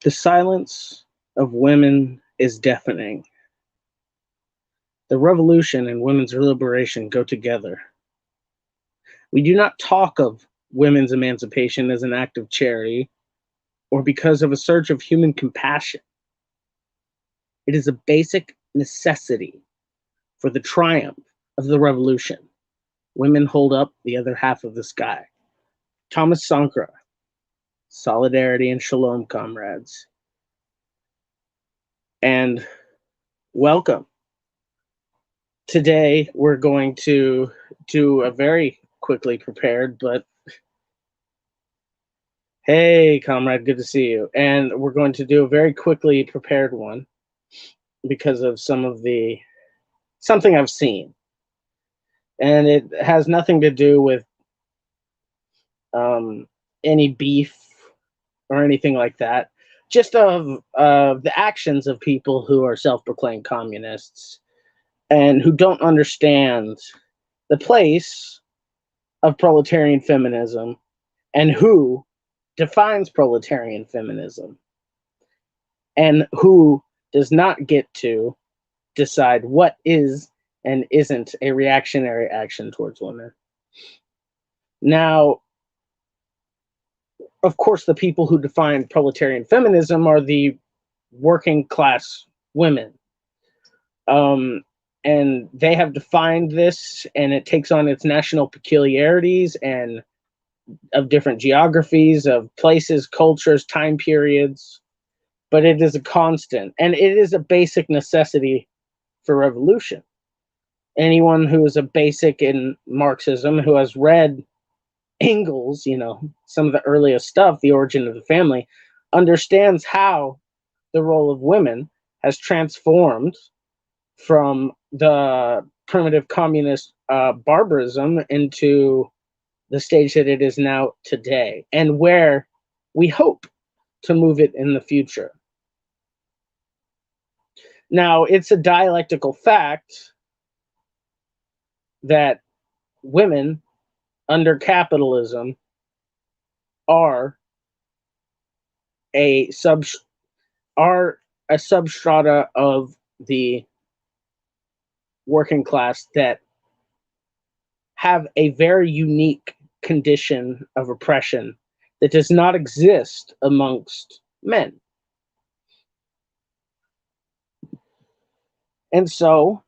The silence of women is deafening. The revolution and women's liberation go together. We do not talk of women's emancipation as an act of charity or because of a surge of human compassion. It is a basic necessity for the triumph of the revolution. Women hold up the other half of the sky. Thomas Sankara, Solidarity and Shalom, comrades. And welcome. Today we're going to do a very quickly prepared, but hey, comrade, good to see you. And we're going to do a very quickly prepared one because of something I've seen. And it has nothing to do with any beef or anything like that. Just of the actions of people who are self-proclaimed communists and who don't understand the place of proletarian feminism and who defines proletarian feminism and who does not get to decide what is and isn't a reactionary action towards women. Now, of course, the people who define proletarian feminism are the working class women. And they have defined this, and it takes on its national peculiarities and of different geographies, of places, cultures, time periods. But it is a constant, and it is a basic necessity for revolution. Anyone who is a basic in Marxism, who has read Engels, some of the earliest stuff, The Origin of the Family, understands how the role of women has transformed from the primitive communist barbarism into the stage that it is now today, and where we hope to move it in the future. Now, it's a dialectical fact that women under capitalism are a substrata of the working class that have a very unique condition of oppression that does not exist amongst men. And so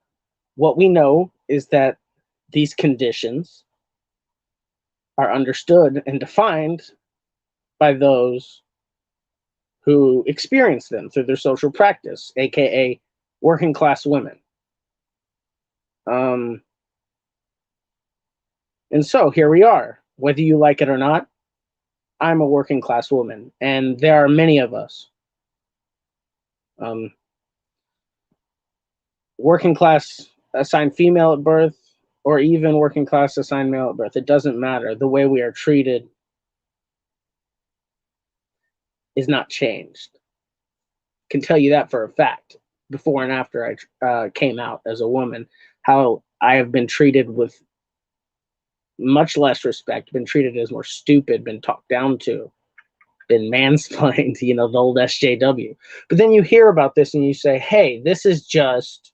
what we know is that these conditions are understood and defined by those who experience them through their social practice, aka working class women. And so here we are. Whether you like it or not, I'm a working class woman, and there are many of us. Working class assigned female at birth, or even working class assigned male at birth, it doesn't matter. The way we are treated is not changed. I can tell you that for a fact. Before and after I came out as a woman, how I have been treated with much less respect, been treated as more stupid, been talked down to, been mansplained, the old SJW. But then you hear about this and you say, hey, this is just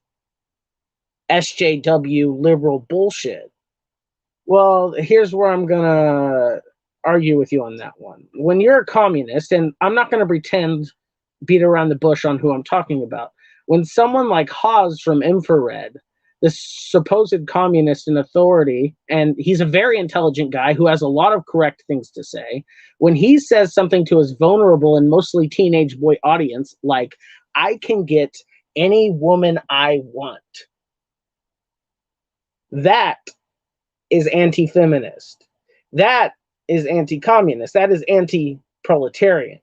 SJW liberal bullshit. Well, here's where I'm going to argue with you on that one. When you're a communist, and I'm not going to pretend, beat around the bush on who I'm talking about. When someone like Haas from Infrared, this supposed communist in authority, and he's a very intelligent guy who has a lot of correct things to say, when he says something to his vulnerable and mostly teenage boy audience, like, I can get any woman I want, that is anti-feminist. That is anti-communist. That is anti-proletarian.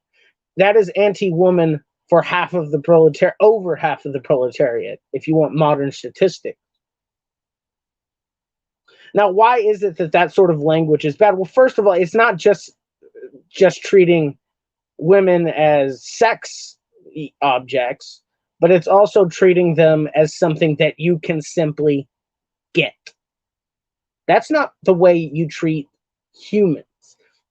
That is anti-woman for half of the over half of the proletariat, if you want modern statistics. Now, why is it that that sort of language is bad? Well, first of all, it's not just treating women as sex objects, but it's also treating them as something that you can simply get. That's not the way you treat humans.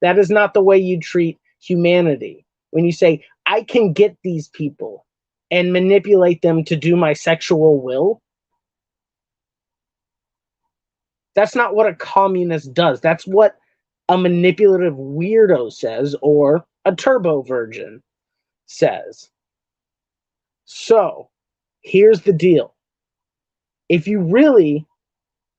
That is not the way you treat humanity. When you say, I can get these people and manipulate them to do my sexual will. That's not what a communist does. That's what a manipulative weirdo says, or a turbo virgin says. So, here's the deal. If you really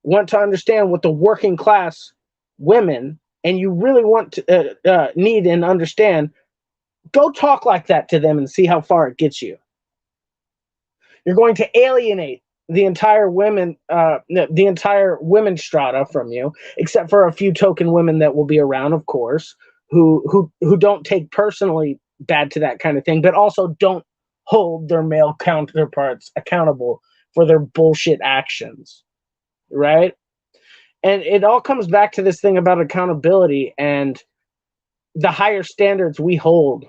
want to understand what the working class women, and you really want to need and understand, go talk like that to them and see how far it gets you. You're going to alienate the entire women strata from you, except for a few token women that will be around, of course, who don't take personally bad to that kind of thing, but also don't hold their male counterparts accountable for their bullshit actions, right? And it all comes back to this thing about accountability and the higher standards we hold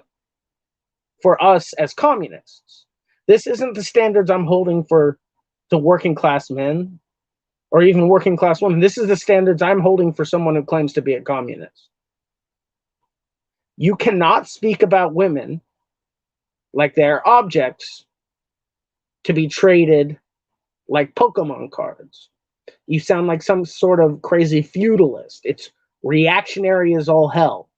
for us as communists. This isn't the standards I'm holding for the working class men or even working class women. This is the standards I'm holding for someone who claims to be a communist. You cannot speak about women like they're objects to be traded like Pokemon cards. You sound like some sort of crazy feudalist. It's reactionary as all hell.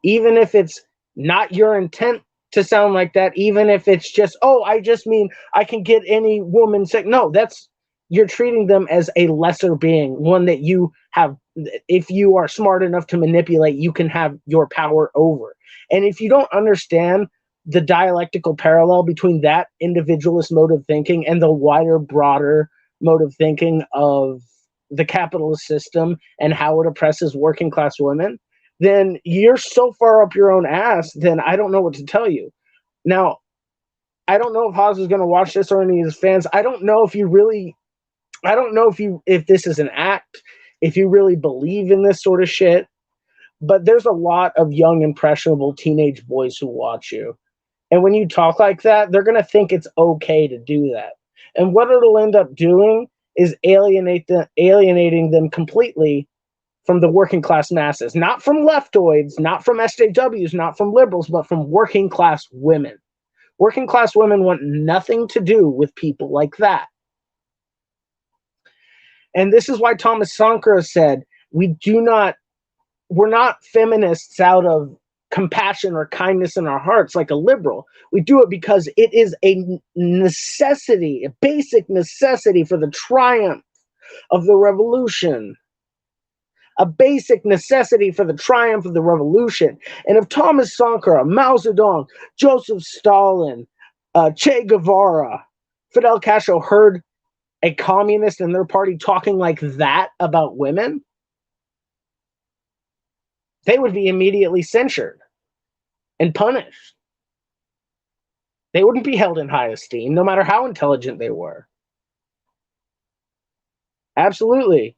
Even if it's not your intent to sound like that, even if it's just, oh, I just mean I can get any woman sick. No, you're treating them as a lesser being, one that you have, if you are smart enough to manipulate, you can have your power over. And if you don't understand the dialectical parallel between that individualist mode of thinking and the wider, broader mode of thinking of the capitalist system and how it oppresses working class women, then you're so far up your own ass, then I don't know what to tell you. Now, I don't know if Haas is going to watch this or any of his fans. I don't know if if this is an act, if you really believe in this sort of shit, but there's a lot of young, impressionable teenage boys who watch you. And when you talk like that, they're going to think it's okay to do that. And what it'll end up doing is alienating them completely from the working class masses, not from leftoids, not from SJWs, not from liberals, but from working class women. Working class women want nothing to do with people like that. And this is why Thomas Sankara said, we're not feminists out of compassion or kindness in our hearts like a liberal. We do it because it is a necessity, a basic necessity for the triumph of the revolution. A basic necessity for the triumph of the revolution. And if Thomas Sankara, Mao Zedong, Joseph Stalin, Che Guevara, Fidel Castro heard a communist and their party talking like that about women, they would be immediately censured and punished. They wouldn't be held in high esteem, no matter how intelligent they were. Absolutely.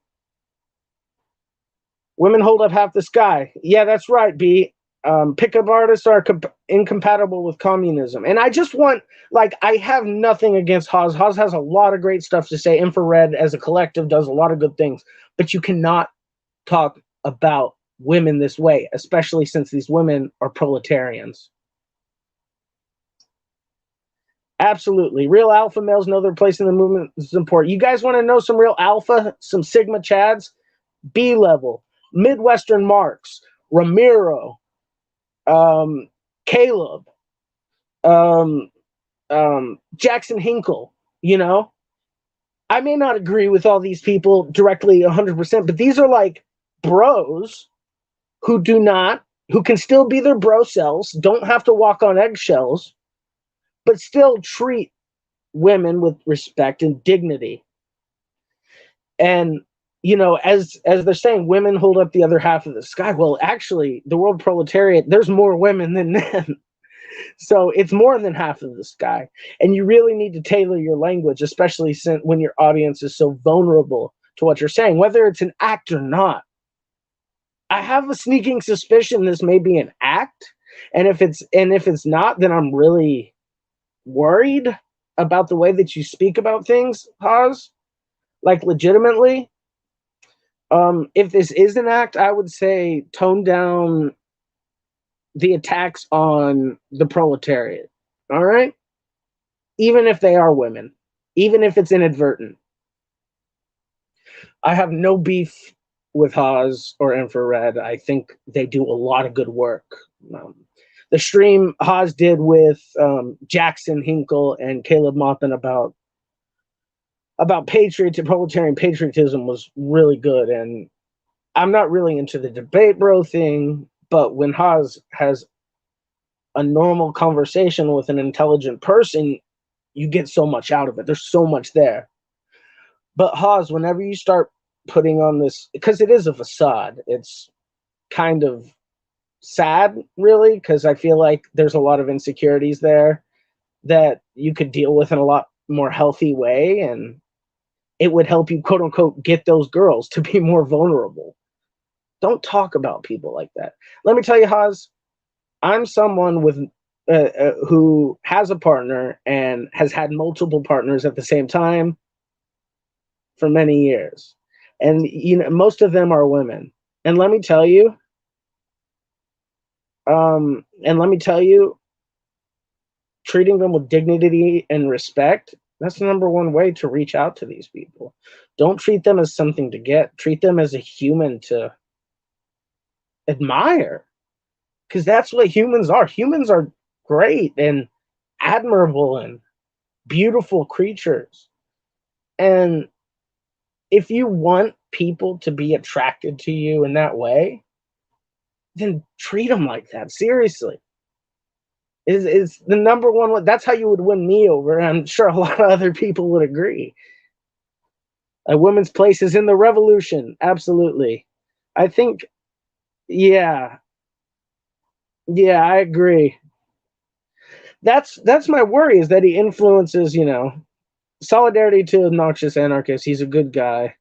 Women hold up half the sky. Yeah, that's right, B. Pickup artists are incompatible with communism. And I just want, I have nothing against Haas. Haas has a lot of great stuff to say. Infrared as a collective does a lot of good things. But you cannot talk about women this way, especially since these women are proletarians. Absolutely. Real alpha males know their place in the movement is important. You guys want to know some real alpha, some Sigma Chads? B-level, Midwestern Marks, Ramiro, Caleb, Jackson Hinkle, I may not agree with all these people directly 100%, but these are like bros who can still be their bro selves, don't have to walk on eggshells, but still treat women with respect and dignity. And, as they're saying, women hold up the other half of the sky. Well, actually, the world proletariat, there's more women than men. So it's more than half of the sky. And you really need to tailor your language, especially when your audience is so vulnerable to what you're saying, whether it's an act or not. I have a sneaking suspicion this may be an act. And if it's not, then I'm really worried about the way that you speak about things, Haas. Legitimately. If this is an act, I would say tone down the attacks on the proletariat. All right? Even if they are women, even if it's inadvertent. I have no beef with Haas or Infrared. I think they do a lot of good work. Um, the stream Haas did with Jackson Hinkle and Caleb Maupin about proletarian patriotism was really good. And I'm not really into the debate bro thing, but when Haas has a normal conversation with an intelligent person, you get so much out of it. There's so much there. But Haas, whenever you start putting on this, because it is a facade, it's kind of sad, really, because I feel like there's a lot of insecurities there that you could deal with in a lot more healthy way, and it would help you, quote unquote, get those girls to be more vulnerable. Don't talk about people like that. Let me tell you, Haas, I'm someone with who has a partner and has had multiple partners at the same time for many years, and most of them are women. And let me tell you, and let me tell you, treating them with dignity and respect, that's the number one way to reach out to these people. Don't treat them as something to get. Treat them as a human to admire, because that's what humans are. Humans are great and admirable and beautiful creatures. And if you want people to be attracted to you in that way, then treat them like that. Seriously. Is the number one. That's how you would win me over. And I'm sure a lot of other people would agree. A woman's place is in the revolution. Absolutely. I think, yeah, yeah, I agree. That's my worry, is that he influences, solidarity to obnoxious anarchists. He's a good guy.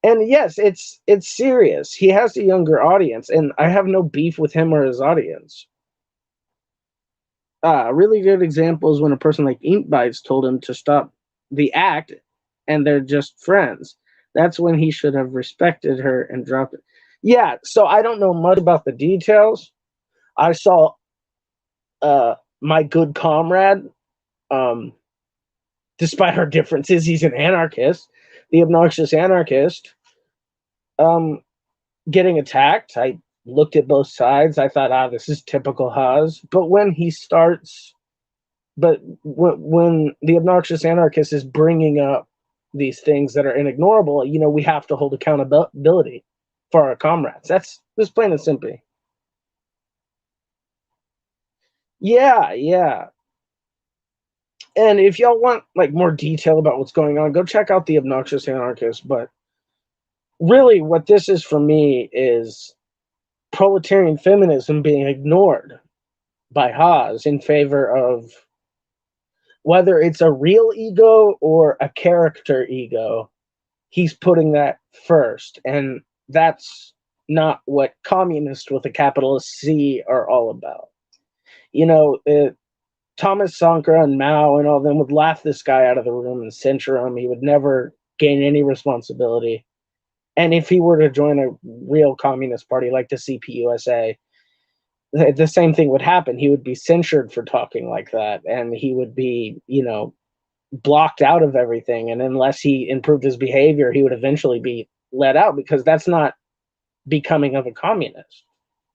And yes, it's serious. He has a younger audience, and I have no beef with him or his audience. A really good example is when a person like Ink Bites told him to stop the act, and they're just friends. That's when he should have respected her and dropped it. Yeah, so I don't know much about the details. I saw my good comrade, um, despite our differences, he's an anarchist, the obnoxious anarchist, um, getting attacked. I looked at both sides. I thought, this is typical Haas. But when he starts, when the obnoxious anarchist is bringing up these things that are inignorable, we have to hold accountability for our comrades. That's just plain and simple. Yeah, yeah. And if y'all want like more detail about what's going on, go check out the obnoxious anarchist. But really, what this is for me is proletarian feminism being ignored by Haas in favor of, whether it's a real ego or a character ego, he's putting that first. And that's not what communists with a capital C are all about. Thomas Sankara and Mao and all of them would laugh this guy out of the room and censure him. He would never gain any responsibility. And if he were to join a real communist party like the CPUSA, the same thing would happen. He would be censured for talking like that, and he would be, blocked out of everything. And unless he improved his behavior, he would eventually be let out, because that's not becoming of a communist.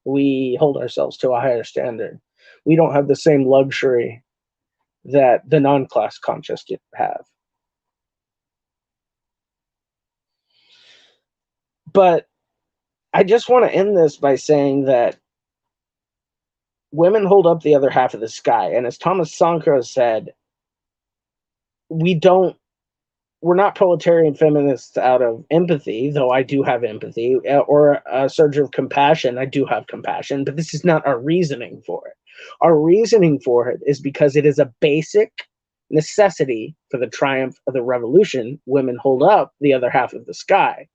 We hold ourselves to a higher standard. We don't have the same luxury that the non-class conscious have. But I just want to end this by saying that women hold up the other half of the sky. And as Thomas Sankara said, we're not proletarian feminists out of empathy, though I do have empathy, or a surge of compassion. I do have compassion, but this is not our reasoning for it. Our reasoning for it is because it is a basic necessity for the triumph of the revolution. Women hold up the other half of the sky.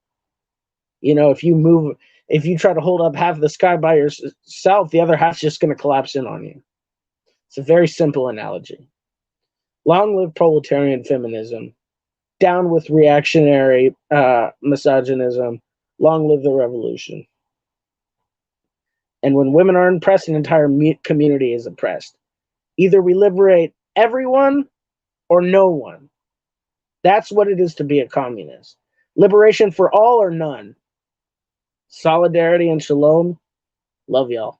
If you try to hold up half of the sky by yourself, the other half's just going to collapse in on you. It's a very simple analogy. Long live proletarian feminism. Down with reactionary misogynism. Long live the revolution. And when women are oppressed, an entire community is oppressed. Either we liberate everyone or no one. That's what it is to be a communist. Liberation for all or none. Solidarity and shalom. Love y'all.